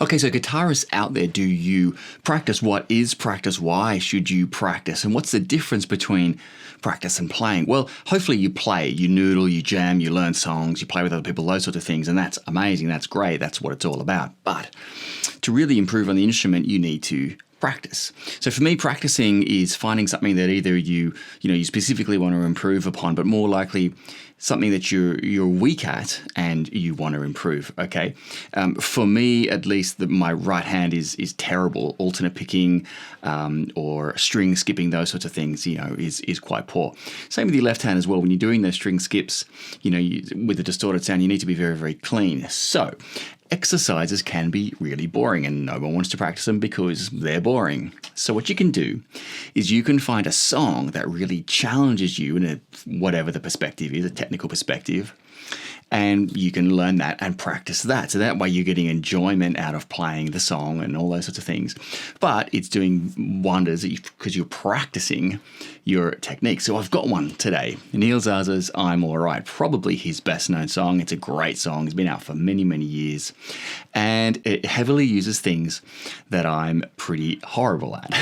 Okay, so guitarists out there, do you practice? What is practice? Why should you practice? And what's the difference between practice and playing? Well, hopefully you play, you noodle, you jam, you learn songs, you play with other people, those sorts of things, and that's amazing, that's great, that's what it's all about. But to really improve on the instrument, you need to practice. So for me, practicing is finding something that either you specifically want to improve upon, but more likely something that you're weak at and you want to improve. Okay, for me at least, my right hand is terrible. Alternate picking or string skipping, those sorts of things, is quite poor. Same with your left hand as well. When you're doing those string skips, with the distorted sound, you need to be very, very clean. So exercises can be really boring and no one wants to practice them because they're boring. So what you can do is you can find a song that really challenges you in whatever the perspective is, a technical perspective, and you can learn that and practice that. So that way you're getting enjoyment out of playing the song and all those sorts of things. But it's doing wonders because you're practicing your technique. So I've got one today. Neil Zaza's I'm Alright, probably his best known song. It's a great song. It's been out for many, many years. And it heavily uses things that I'm pretty horrible at.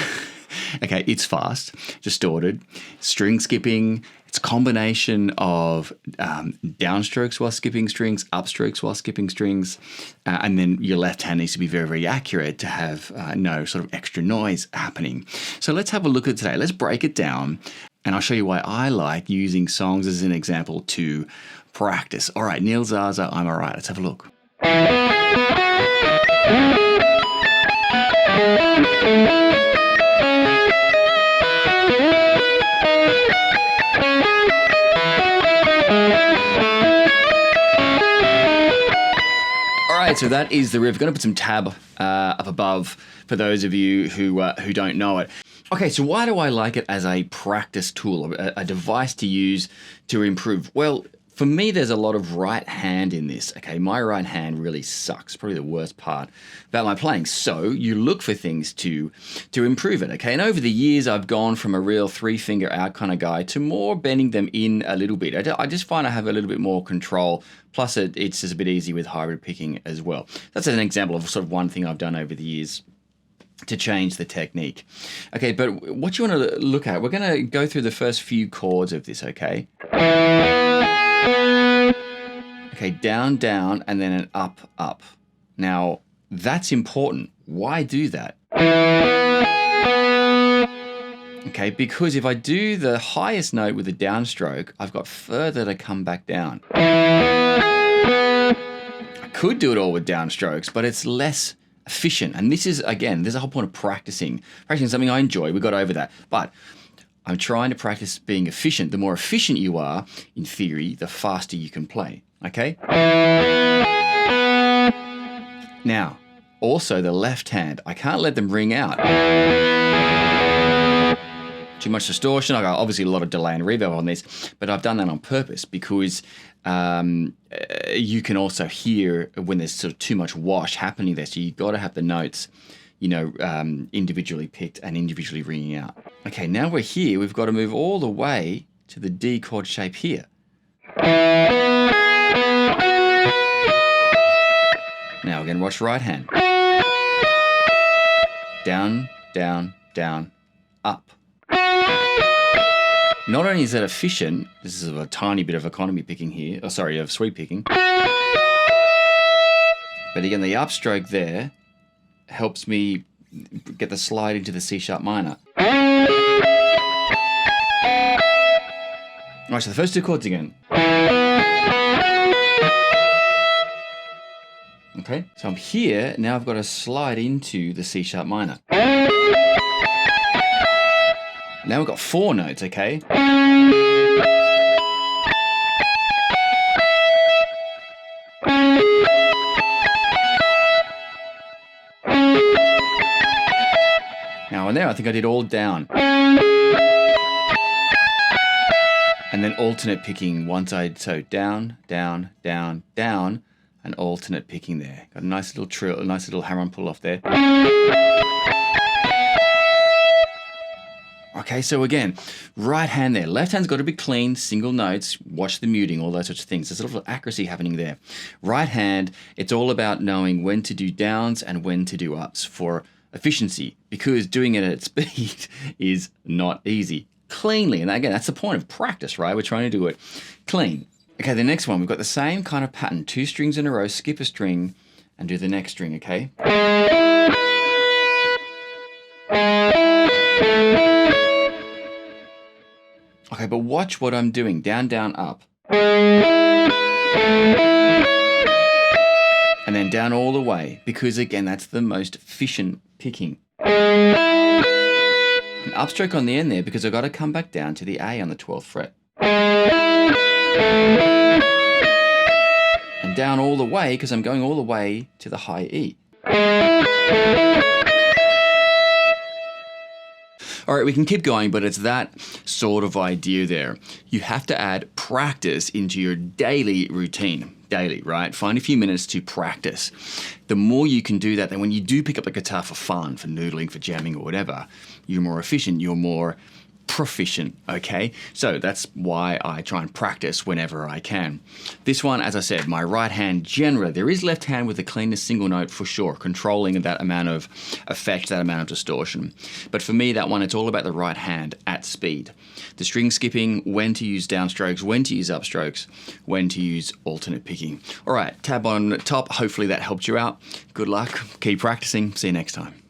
Okay, it's fast, distorted, string skipping. It's a combination of downstrokes while skipping strings, upstrokes while skipping strings, and then your left hand needs to be very, very accurate to have no sort of extra noise happening. So let's have a look at it today. Let's break it down, and I'll show you why I like using songs as an example to practice. All right, Neil Zaza, I'm Alright. Let's have a look. So that is the riff. I'm going to put some tab up above for those of you who don't know it. Okay, so why do I like it as a practice tool, a device to use to improve? Well, for me, there's a lot of right hand in this. Okay, my right hand really sucks. Probably the worst part about my playing. So you look for things to improve it. Okay, and over the years, I've gone from a real 3-finger out kind of guy to more bending them in a little bit. I just find I have a little bit more control. Plus, it's just a bit easy with hybrid picking as well. That's an example of sort of one thing I've done over the years to change the technique. Okay, but what you want to look at, we're going to go through the first few chords of this, okay? Okay, down, down, and then an up, up. Now, that's important. Why do that? Okay, because if I do the highest note with a downstroke, I've got further to come back down. I could do it all with downstrokes, but it's less efficient. And this is, again, there's a whole point of practicing. Practicing is something I enjoy. We got over that. But I'm trying to practice being efficient. The more efficient you are, in theory, the faster you can play. Okay? Now, also the left hand. I can't let them ring out. Too much distortion. I got obviously a lot of delay and reverb on this, but I've done that on purpose because you can also hear when there's sort of too much wash happening there. So you've got to have the notes, individually picked and individually ringing out. Okay, now we're here. We've got to move all the way to the D chord shape here. Now again, watch right hand. Down, down, down, up. Not only is that efficient, this is a tiny bit of economy picking here, of sweep picking. But again, the upstroke there helps me get the slide into the C sharp minor. All right, so the first two chords again. Okay, so I'm here, now I've got to slide into the C sharp minor. Now we've got 4 notes, okay? Now and there, I think I did all down. And then alternate picking so down, down, down, down, and alternate picking there. Got a nice little trill, a nice little hammer and pull off there. Okay, so again, right hand there. Left hand's got to be clean, single notes, watch the muting, all those sorts of things. There's a lot of accuracy happening there. Right hand, it's all about knowing when to do downs and when to do ups for efficiency, because doing it at speed is not easy. Cleanly, and again, that's the point of practice, right? We're trying to do it clean. Okay, the next one, we've got the same kind of pattern. 2 strings in a row, skip a string, and do the next string, okay? Okay, but watch what I'm doing. Down, down, up. And then down all the way, because again, that's the most efficient picking. An upstroke on the end there, because I've got to come back down to the A on the 12th fret. And down all the way, because I'm going all the way to the high E. All right, we can keep going, but it's that sort of idea there. You have to add practice into your daily routine. Daily, right? Find a few minutes to practice. The more you can do that, then when you do pick up the guitar for fun, for noodling, for jamming or whatever, you're more efficient, you're more proficient, okay? So that's why I try and practice whenever I can. This one, as I said, my right hand generally, there is left hand with the cleanest single note for sure, controlling that amount of effect, that amount of distortion. But for me, that one, it's all about the right hand at speed. The string skipping, when to use downstrokes, when to use upstrokes, when to use alternate picking. All right, tab on top. Hopefully that helped you out. Good luck. Keep practicing. See you next time.